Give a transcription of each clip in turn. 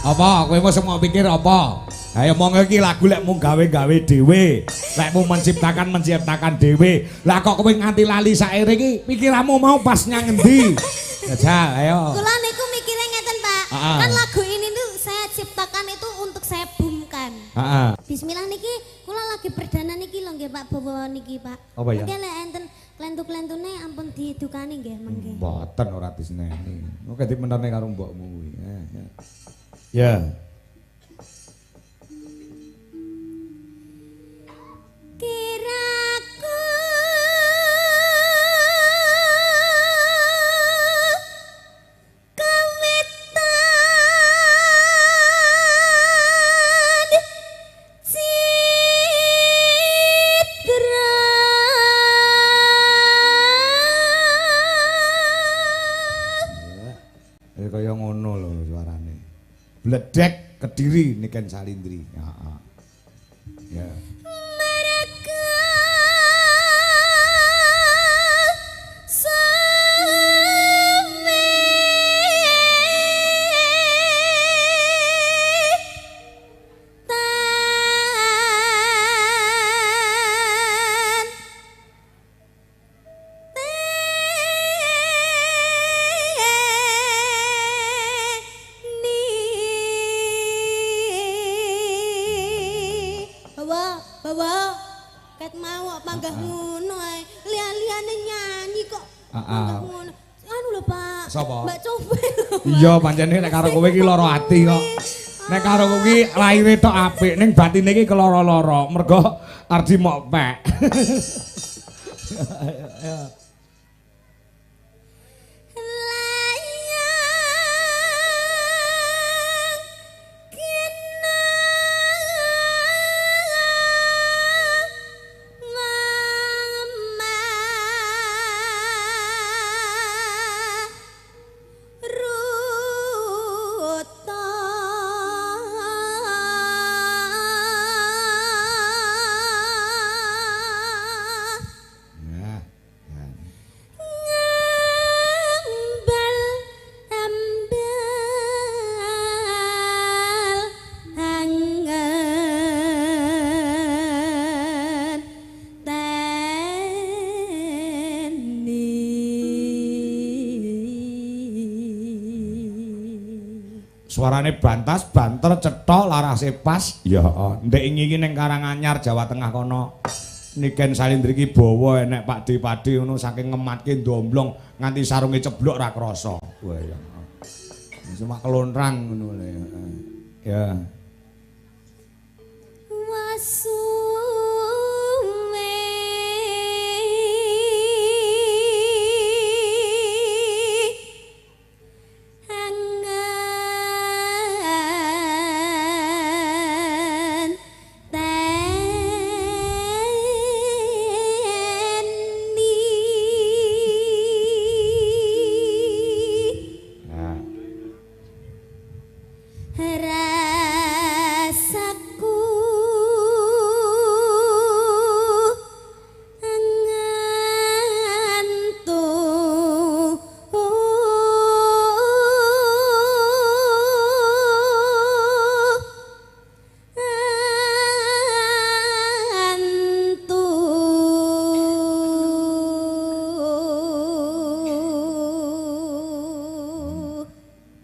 Apa kowe mesti mau pikir apa? Ayo monggo iki lagu lek mung gawe-gawe dhewe. Lek mung menciptakan dhewe. Lah kok kowe nganti lali saire iki pikiranmu mau pas nyang endi? Jajal, ayo. Kula niku mikirnya ngeten, Pak. Kan lagu ini tuh saya ciptakan itu untuk saya boomkan. Bismillah niki kula lagi perdana niki lho nggih Pak bawa niki Pak. Apa ya? Mungkin lek enten klentu-klentune ampun didukani nggih mengke. Mboten ora disneni. Oke dimenerne karo mbokmu kuwi. Ya. Kiraku kaya ngono lho suarane. Bledek Kediri Niken Salindri. Heeh. Ya. Bawa ket mau panggah ngono ae. Lian-liane nyanyi kok. Panggah ngono. Anu lho Pak. Sapa? Mbak Copet. Iya pancene nek karo kowe iki lara ati kok. Nek karo kowe iki laire tok apik ning batine iki keloro-loro. Mergo arep mok pek. Suarane bantas, banter, cetok, larase pas. Ya, ndek iki ning Karanganyar, Jawa Tengah kono. Niken Salindri iki bawa enek pakde-pakde ngono saking ngematke ndomblong nganti sarunge ceblok ra krasa. Wah ya. Cuma kelontrang ngono lho. Ya.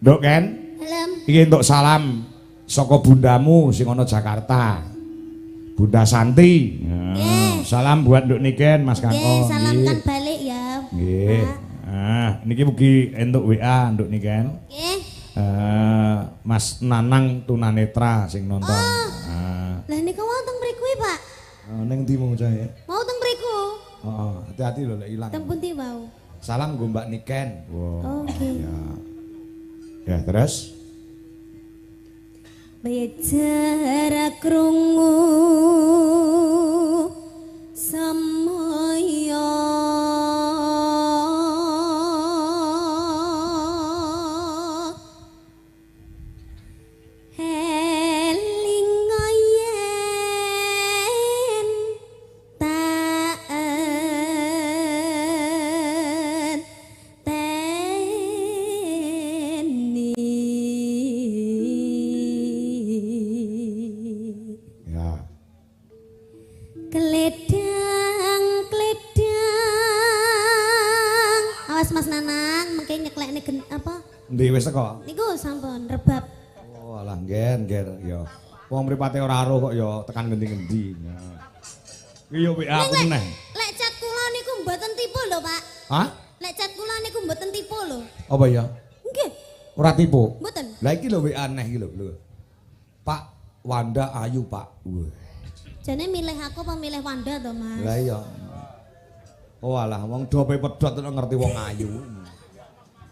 Nduk Ken? Iki entuk salam saka bundamu sing ana Jakarta. Bunda Santi. Salam buat Nduk Niken Mas Kanko. Nggih, salamkan balik ya. Nggih. Niki mugi entuk WA Nduk Niken. Nggih. Mas Nanang Tunanetra sing nonton. Lah niku wonten mriku Pak. Ning ndi mau jae? Mau teng mriku. Heeh, hati-hati lho lek ilang. Teng pundi wau? Salam nggo Mbak Niken. Wow. Oke. Ya, terus? Bicara krungu samaya saking nyeklekne apa? Ndi wis teko? Niku sampun rebab. Oh alah nggen ya. Wong mripate ora aruh kok ya tekan ngendi-ngendi. Iki yo WA aku meneh. Lek chat kula niku mboten tipu lho, Pak. Hah? Lek chat kula niku mboten tipu lho. Apa ya? Nggih. Ora tipu. Mboten. Lah iki lho WA aneh iki lho. Pak Wanda Ayu, Pak. Wah. Jane milih aku apa milih Wanda to, Mas? Lah iya. Oh alah wong dope pedhot kok ngerti wong ayu.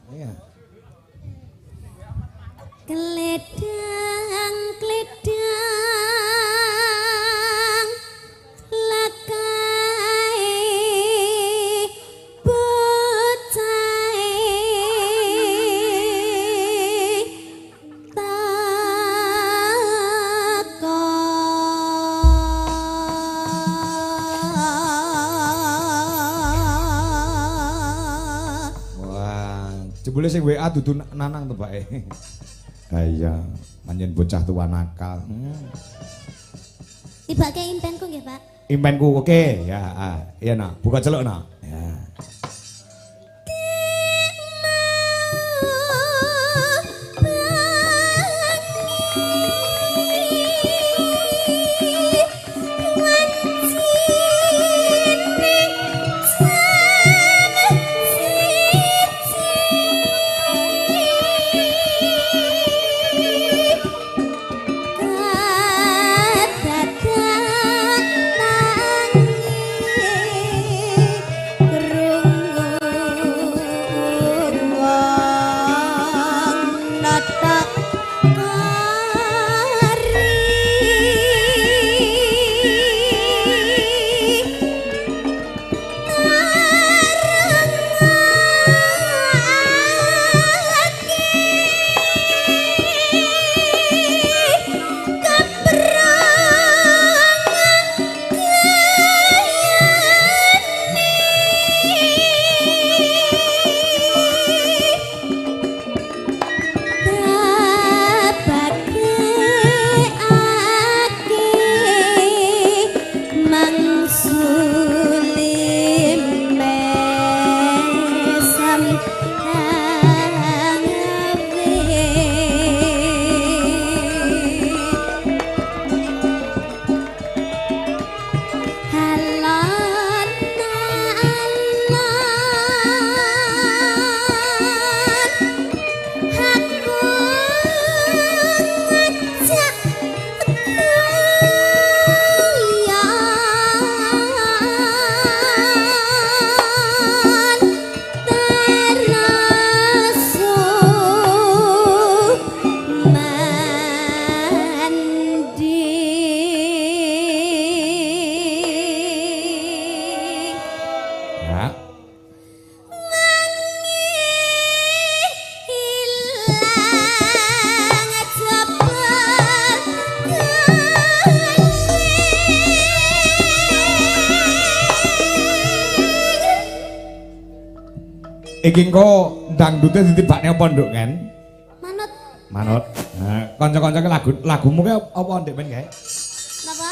Iya. Kledang lakai bocai Wah, jebule sing WA dudu Nanang to, Pak. Ha iya, panjen bocah tua nakal. Tibake impenku nggih, Pak. Impenku oke, ya. Iya nak, buka celuk nak. Ya. Iki engko dangdute ditibakne apa nduk kan? Manut. Manut. Nah, kanca-kanca lagumu ki apa ndek men kae? Napa?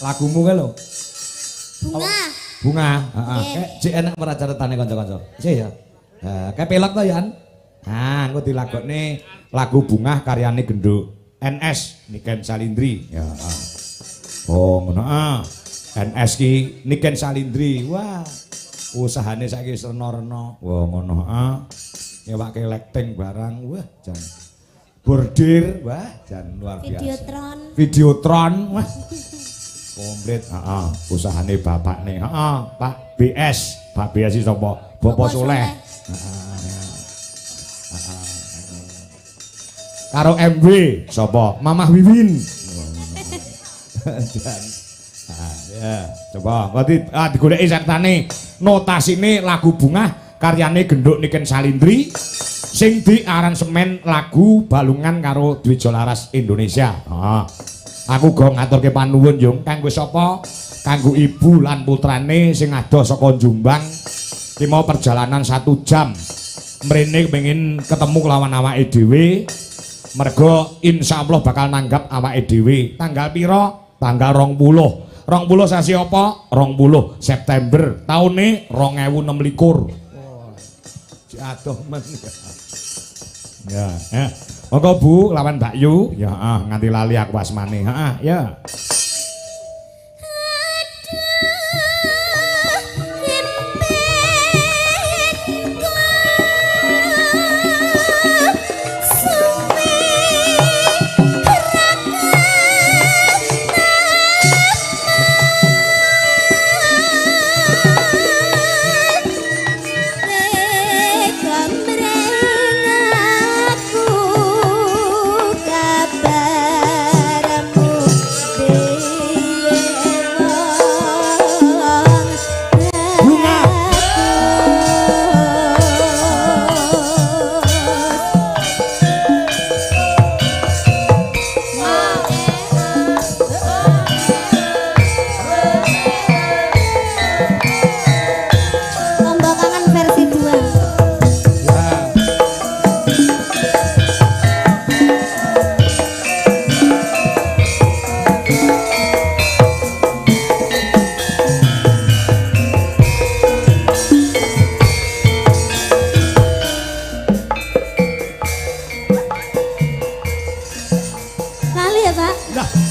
Lagumu ki lho. Bunga. Bunga, heeh. Kayak jek enak meracaretane kanca-kanca. Sih ya. Nah, kayak pelek to Yan. Nah, engko dilagokne lagu Bunga karyane Genduk NS Niken Salindri. Ya. Oh, ngono ah. NS ki Niken Salindri. Wah. Usahane saiki rena-rena. Wah, ngono ah. Nyewake lighting barang. Wah, jan. Bordir, wah, jan luar biasa. Videotron, wah. Komplit, heeh. Usahane bapakne. Heeh, Pak BS. Pak BS iki sapa? Bapak Soleh. Karo MW sapa? Mamah Wiwin. Ya, coba berarti digoleki sertane notasine lagu Bunga karyane Genduk Niken Salindri sing diaransemen lagu Balungan karo Dwi Jolaras Indonesia. Aku go ngaturke panuwun yung kanggo sapa? Kanggo ibu lan putrane sing adoh saka Jombang. Ki mau perjalanan 1 jam. Mrene pengin ketemu kelawan awake dhewe. Mergo insyaallah bakal nanggap awake dhewe. Tanggal pira? Tanggal 20. 20 sasi apa? 20 September taune 2026. Aduh men. Ya, monggo Bu lawan Mbak Yu. Ya, nganti lali aku asmane. Heeh, ya.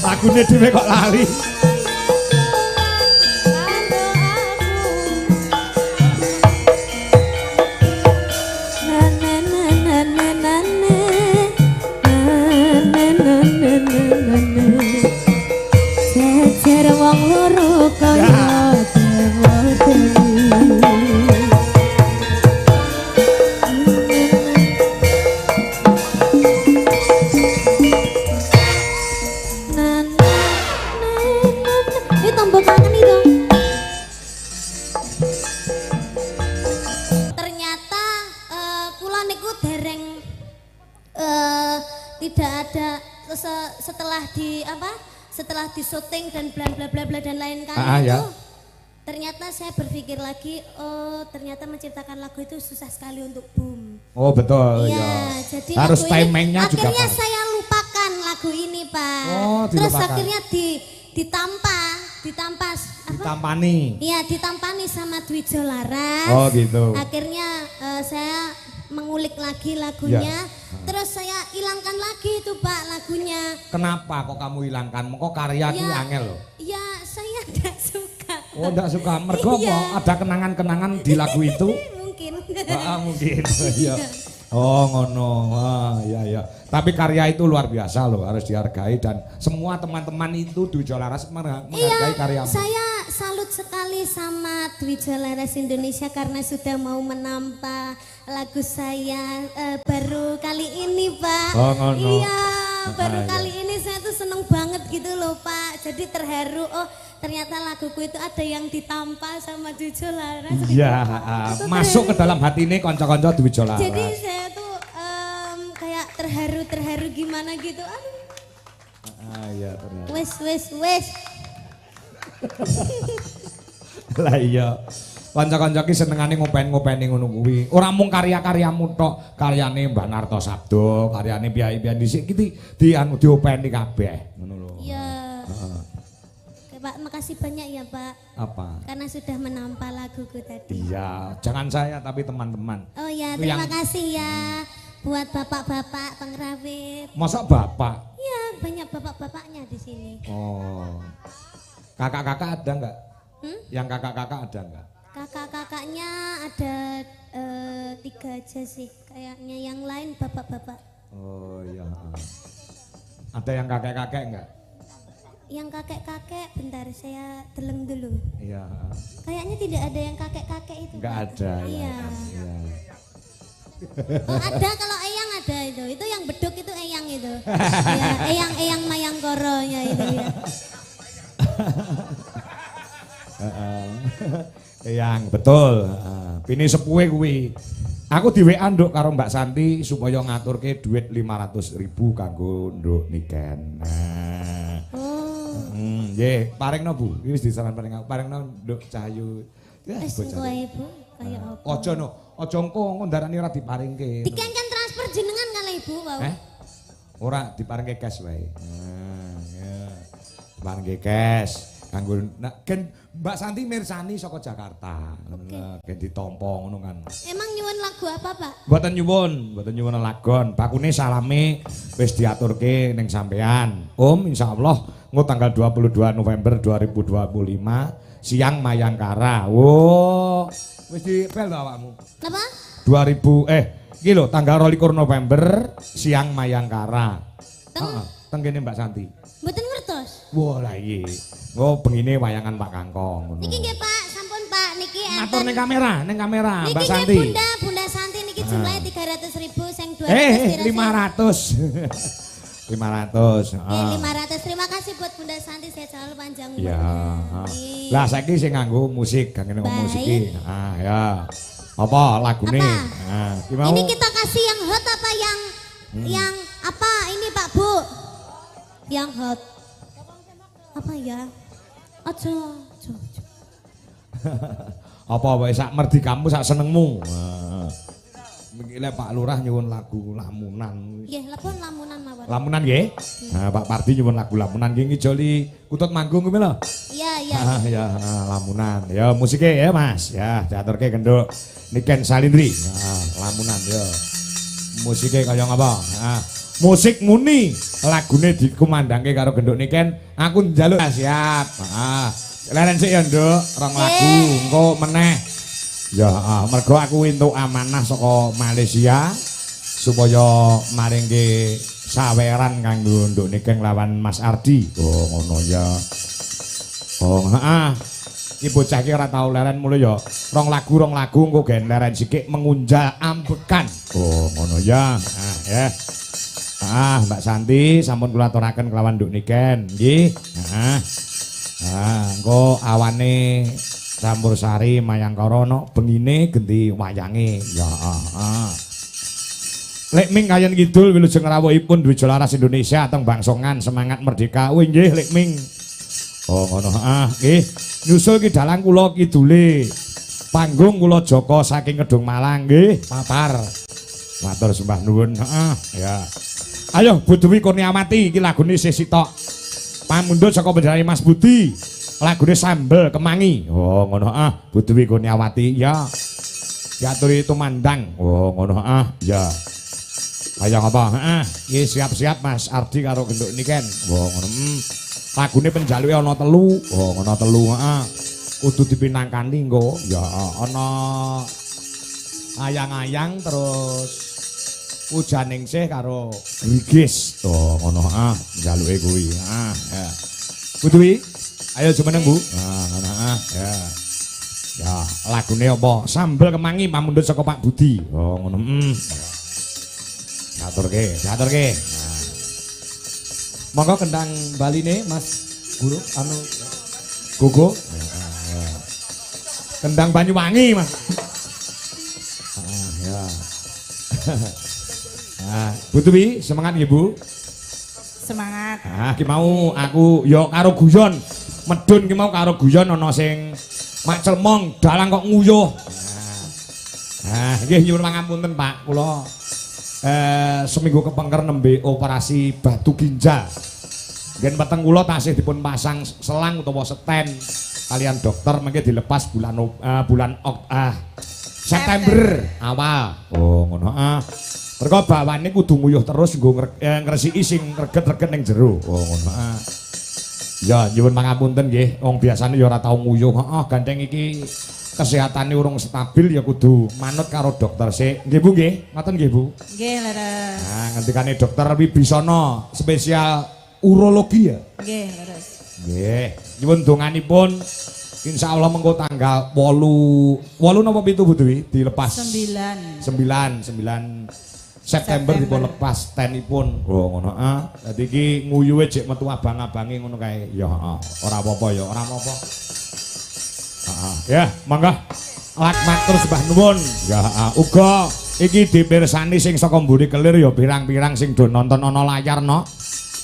Lagune dhewe kok lali. Jejer wong loro kaya setelah di syuting dan bla bla bla bla dan lain kali itu ternyata saya berpikir lagi, oh ternyata menciptakan lagu itu susah sekali untuk boom. Oh betul ya. Jadi harus timingnya juga. Akhirnya saya lupakan lagu ini Pak. Oh, terus akhirnya ditampani. Iya ditampani sama Dwijo Laras. Oh gitu. Akhirnya saya mengulik lagi lagunya, terus saya hilangkan lagi itu Pak lagunya. Kenapa kok kamu hilangkan? Kok karya ini angel loh? Ya saya tidak suka. Oh tidak suka, mergo ada kenangan-kenangan di lagu itu? Mungkin. Mungkin, iya. Oh ngono, iya. Tapi karya itu luar biasa loh, harus dihargai dan semua teman-teman itu Dwijo Laras menghargai karyamu. Saya salut sekali sama Dwijo Laras Indonesia karena sudah mau menampa lagu saya baru kali ini Pak. Oh ngono. Iya, baru kali ini saya tuh seneng banget gitu loh Pak. Jadi terharu, oh ternyata laguku itu ada yang ditampa sama Dwijo Laras. Iya, masuk ke dalam hati ini konco-konco Dwijo Laras. Jadi saya tuh kayak terharu gimana gitu. Iya ternyata. Wes. Lah iya. Kanca-kanca ki senengane ngopen-ngopeni ngono kuwi. Ora mung karya-karyamu tok, karyane Mbak Narto Sabdo, karyane piye-piye dhisik iki diopeni kabeh, ngono lho. Iya. Pak, makasih banyak ya, Pak. Apa? Karena sudah menampa laguku tadi. Iya, jangan saya tapi teman-teman. Oh ya, terima kasih ya buat bapak-bapak pengrawit. Masa bapak? Iya, banyak bapak-bapaknya di sini. Oh. Kakak-kakak ada enggak? Yang kakak-kakak ada enggak? Kakak-kakaknya ada 3 aja sih, kayaknya yang lain bapak-bapak. Oh iya. Ada yang kakek-kakek enggak? Yang kakek-kakek, bentar saya deleng dulu. Iya. Kayaknya tidak ada yang kakek-kakek itu. Enggak ada. Iya. Iya. Oh ada, kalau eyang ada itu yang beduk itu eyang itu. Ya, eyang Mayangkoro ya itu ya. Yang betul. Pini sepuhe kuwi. Aku di WA nduk karo Mbak Santi supaya ngaturke duit 500.000 kanggo nduk niken. Nggih, paringno Bu. Iki wis disaran paring aku. Paringno nduk Cahyu. Wis kowe Ibu, kaya apa? Aja engko ndarani ora diparingke. Dikengken transfer jenengan kali Ibu, wau. Ora diparingke cash wae. Ya. Diparingke cash. kanggo gen Mbak Santi mirsani saka Jakarta. Gen ditampa ngono kan. Emang nyuwun lagu apa, Pak? Mboten nyuwun lagon. Bakune salame wis diaturke ning sampean. Om insyaallah engko tanggal 22 November 2025 siang Mayangkara. Oh, wis dipel to awakmu. Napa? 2000 iki lho tanggal 22 November siang Mayangkara. Heeh, teng kene Mbak Santi. Mboten ngertos. Wah lah iya. Oh bengine wayangan Pak Kangkong. Niki nggih Pak, sampun Pak niki matur ning kamera Mbak niki Santi. Niki Bunda Santi niki jumlahnya 300.000 sing 200 500. 500. 500. Terima kasih buat Bunda Santi, saya selalu panjang umur. Ya. Lah saiki sing nganggo musik, gangene ngomong musik iki. Ya. Apa lagune? Nah, ini kita kasih yang hot apa yang apa ini Pak Bu? Yang hot. Apa ya? Aja. Apa wae sak merdikamu sak senengmu. Iki lek Pak Lurah nyuwun lagu lamunan. Nggih, lepon lamunan mawon. Lamunan nggih? Nah, Pak Pardi nyuwun lagu lamunan nggih ngijoli kutut manggung kuwi lho. Iya. Ya, lamunan. Ya musike ya Mas. Ya, diaturke kenduk Niken Salindri. Nah, lamunan ya. Musike kaya ngapa? Nah, musik muni lagune dikumandangke karo genduk Niken. Aku njaluk siap. Heeh. Leren sik ya, Nduk, rong lagu engko meneh. Ya, mergo aku entuk amanah saka Malaysia supaya maringke saweran kanggo Nduk Niken lawan Mas Ardi. Oh, ngono ya. Oh, heeh. Iki bocah iki ora tau leren mulu ya. Rong lagu engko gen leren sikik mengunjal ambekan. Oh, ngono ya. Nah, ya. Mbak Santi sampun kula aturaken kelawan Nduk Niken nggih. Engko awane campur sari Mayangkara ana bengine genti wayange. Ya. Lek Ming kayen kidul wilujeng rawuhipun duwe Jolaras Indonesia teng Bangsongan semangat merdeka. Wih nggih Lek Ming. Oh ngono. Nggih. Nyusul ki dalang kula kidule. Panggung kula Joko saking Kedung Malang nggih. Papar. Matur sembah nuwun. Ya. Ayo Bu Dewi Kurniawati iki lagune isih sitok. Pamundhut saka bendahare Mas Budi. Lagune Sambel Kemangi. Oh ngono Bu Dewi Kurniawati ya. Diaturi tumandang. Oh ngono ya. Ayo apa? Iki siap-siap Mas Ardi karo genduk Niken. Oh ngono. Lagune penjaluke ana 3. Oh ngono 3 kudu dipinangkani engko. Ya ana ayang-ayang terus Ujaningsih karo Grigis. Oh ngono njaluke kuwi. Ya. Bu Dewi, ayo jumeneng Bu. Ngono ya. Ya, lagune apa? Sambel Kemangi pamundhut saka Pak Budi. Oh ngono. Diaturke. Monggo kendang baline Mas Guru Gogo. Kendang Banyuwangi Mas. Ya. Bu Dewi, semangat nggih Bu? Semangat. Ki mau aku ya karo guyon. Medun ki mau karo guyon ana sing mak celmong dalang kok nguyuh. Nggih nyuwun pangapunten Pak, kula seminggu kepengker nembe operasi batu ginjal. Ngen peteng kula tasih dipun pasang selang utawa seten kalian dokter mengke dilepas bulan September awal. Oh ngono. Mergo bawane kudu nguyuh terus nggo ngresiki sing reget-reget ning jero. Oh ngono. Ya nyuwun pangapunten nggih. Wong biasane ya ora tau nguyuh. Gandeng iki kesehatane urung stabil ya kudu manut karo dokter sik. Nggih Bu nggih. Ngoten nggih Bu. Nggih, leres. Ngendikane dokter Wibisono spesial urologi ya. Nggih, leres. Nggih. Nyuwun donganipun insyaallah mengko tanggal 8 napa 7 Bu Dewi dilepas 9 September dipun lepas tenipun. Oh ngono. Dadi iki nguyuhe jek metu abang-abange ngono kae. Ya ora apa-apa ya, ora apa-apa. Ya, monggo. Matur sembah nuwun. Ya uga iki dimirsani sing saka mburi kelir ya pirang-pirang sing do nonton ana layar no.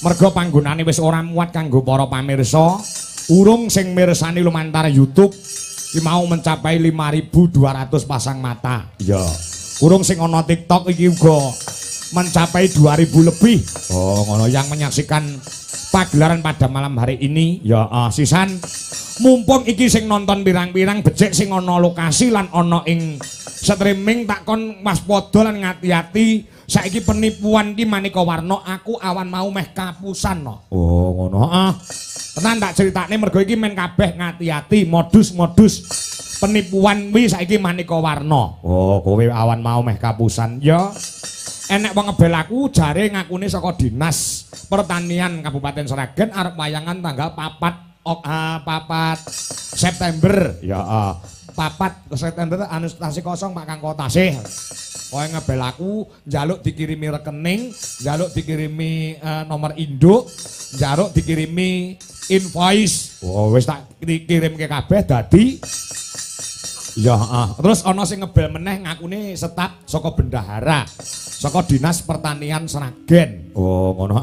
Mergo panggonane wis ora muat kanggo para pamirsa. Urung sing mirsani lumantar YouTube iki mau mencapai 5.200 pasang mata. Ya. Urung sing ana TikTok iki uga mencapai 2.000 lebih. Oh, ngono yang menyaksikan pagelaran pada malam hari ini ya sisan mumpung iki sing nonton pirang-pirang becik sing ana lokasi lan ana ing streaming tak kon waspada lan ngati-ati saiki penipuan iki maneka warna aku awan mau meh kapusan no. Oh ngono tenan tak critakne mergo iki men kabeh ngati-ati modus-modus penipuan kuwi saiki maneka warna. Oh kowe awan mau meh kapusan ya. Enek wong ngebel aku jare ngakune saka Dinas Pertanian Kabupaten Sragen arep wayangan tanggal 4 September ya 4 September anu tasih kosong Pak Kangko tasih kowe ngebel aku njaluk dikirimi rekening njaluk dikirimi nomor induk njaluk dikirimi invoice wis tak dikirimke kabeh dadi ya terus ana sing ngebel meneh ngakune staf saka bendahara saka Dinas Pertanian Sragen. Oh ngono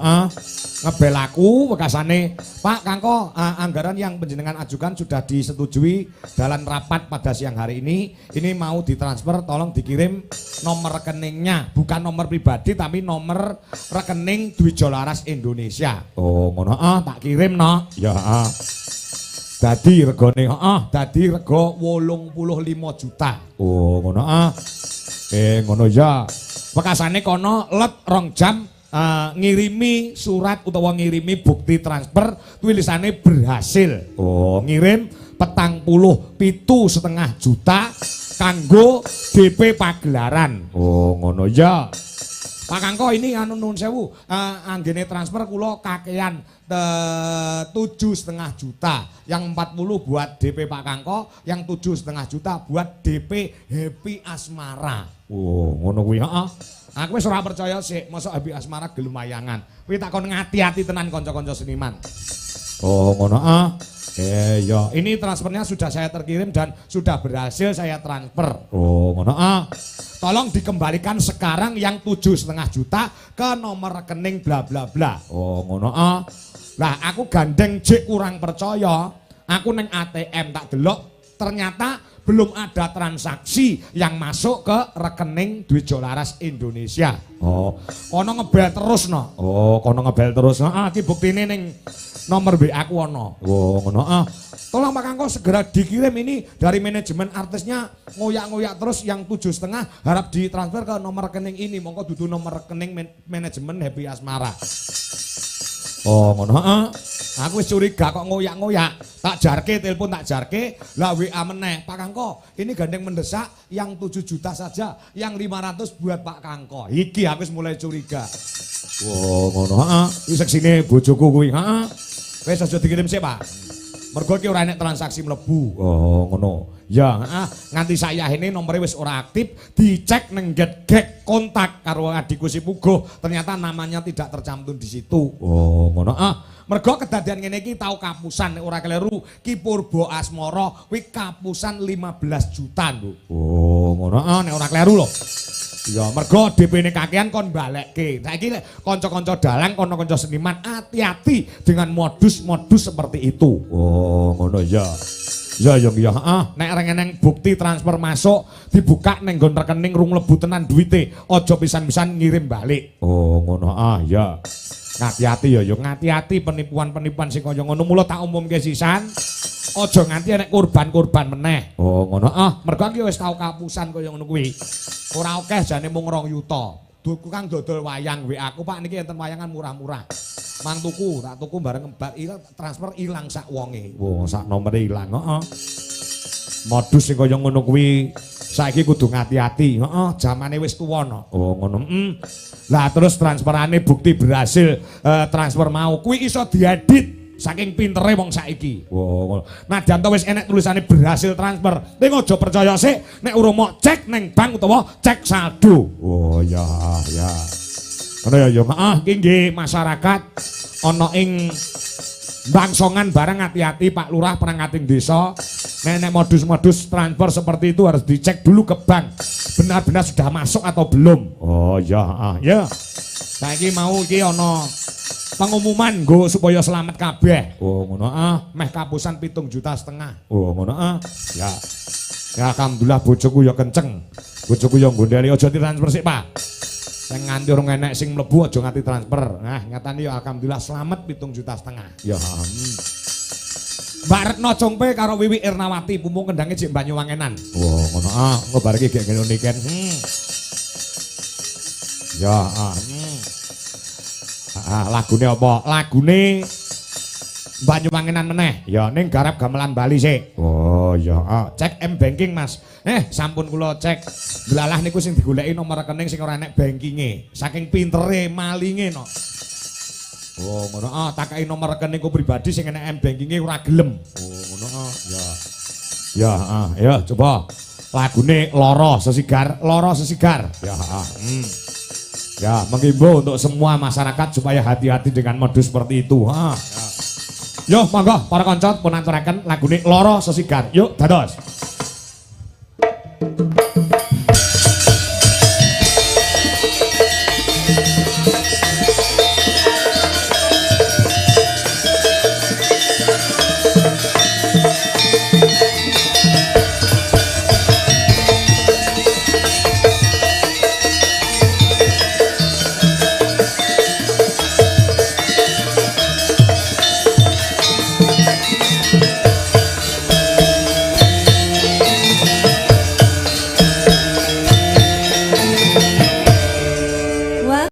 ngebel aku bekasane Pak Kangko anggaran yang penjenengan ajukan sudah disetujui dalam rapat pada siang hari ini mau ditransfer tolong dikirim nomor rekeningnya bukan nomor pribadi tapi nomor rekening Dwijo Laras Indonesia. Oh ngono tak kirim no ya dadi regane dadi rega 85 juta. Oh ngono ngono ya bekasane kono let 2 jam ngirimi surat utawa ngirimi bukti transfer tulisane berhasil. Oh ngirim 47,5 juta kanggo DP pagelaran. Oh ngono ya Pak Kangko ini anu nuwun sewu anggene transfer kula kakean 7,5 juta yang 40 buat DP Pak Kangko yang 7,5 juta buat DP Happy Asmara. Oh ngono kuwi aku wis ora percaya sik mosok Happy Asmara gelem wayangan kuwi tak kon ngati-ati tenan kanca-kanca seniman. Oh ngono ya ini transfernya sudah saya terkirim dan sudah berhasil saya transfer. Oh ngono tolong dikembalikan sekarang yang 7,5 juta ke nomor rekening bla bla bla. Oh ngono lah aku gandeng jek kurang percaya aku neng ATM tak delok ternyata belum ada transaksi yang masuk ke rekening Dwijo Laras Indonesia. Oh kono ngebel terus no. Oh kono ngebel terus no iki buktine ning nomor WA aku ono. Oh ngono tolong Pak Kangko segera dikirim ini dari manajemen artisnya ngoyak-ngoyak terus yang 7,5 harap ditransfer ke nomor rekening ini mongko dudu nomor rekening manajemen Happy Asmara. Oh ngono aku wis curiga kok ngoyak-ngoyak tak jarke telepon tak jarke lah WA meneh Pak Kangko ini gandeng mendesak yang 7 juta saja yang 500 buat Pak Kangko iki aku wis mulai curiga. Oh ngono iki seksine bojoku kuwi wis aja dikirim sik Pak mergo iki ora enek transaksi mlebu. Oh ngono ya nganti saya ini nomornya wis ora aktif dicek neng get kontak karo adikku si Puguh ternyata namanya tidak tercantum di situ. Oh ngono mergo kedadian ngene iki tau kapusan nek ora keliru Ki Purbo Asmara kuwi kapusan 15 juta lho. Oh ngono nek ora keliru lho. Ya mergo DP-ne kakean kon balekke. Saiki kanca-kanca dalang kanca-kanca seniman hati-hati dengan modus-modus seperti itu. Oh ngono ya. Ya nek rengeneng bukti transfer masuk dibuka neng nggon rekening rung mlebu tenan duwite aja pisan-pisan ngirim balik. Oh ngono ya. Ngati-ati ya ngati-ati penipuan-penipuan sing kaya ngono mula tak umumke sisan. Aja nganti enek kurban-kurban meneh. Oh ngono mergo iki wis tau kapusan kaya ngono kuwi. Ora akeh jane mung 2 yuta. Tukang dodol wayang WA aku Pak niki enten wayangan murah-murah. Mang tuku, tak tuku bareng transfer ilang sak wonge. Wong sak nomere ilang, modus sing kaya ngono kuwi saiki kudu ngati-ati, jamane wis tuwa no. Oh ngono. Lah terus transferane bukti berhasil transfer mau kuwi iso diedit saking pintere wong saiki. Oh, nadyan to wis enek tulisane berhasil transfer. Ning aja percaya sik nek urung mok cek neng bank utawa cek saldo. Oh ya. Ngono ya iki nggih masyarakat ana ing bangsongan barang hati-hati Pak Lurah perangkating desa. Nek modus-modus transfer seperti itu harus dicek dulu ke bank. Benar-benar sudah masuk atau belum. Oh ya. Saiki mau iki ana pengumuman nggo supaya selamat kabeh. Oh ngono meh kapusan 7,5 juta. Oh ngono ya. Ya alhamdulillah bojoku ya kenceng. Bojoku ya nggondeli aja ditransfer sik Pak. Sing nganti urung enek sing mlebu aja nganti transfer. Nah, nyatane ya alhamdulillah slamet 7,5 juta. Ya. Mbak Retno Congpe karo Wiwi Irnawati pumpung kendange jek Banyuwangenan. Wah, ngono engko bar iki gek ngene niken. Ya, lagune apa? Lagune Banyuwangenan meneh. Ya ning garap gamelan Bali sik. Oh, ya. Cek M banking, Mas. Sampun kula cek. Delalah niku sing digoleki nomor rekening sing ora enek bankinge. Saking pintere malinge no. Oh, ngono. Tak kei nomor rekeningku pribadi sing enek M bankinge ora gelem. Oh, ngono. Ya. Ya, coba. Lagune Loro Sesigar. Ya, Ya, menghimbau untuk semua masyarakat supaya hati-hati dengan modus seperti itu. Ya. Yo, monggo para kanca pun aturaken lagune Loro Sesigar. Yuk, dados.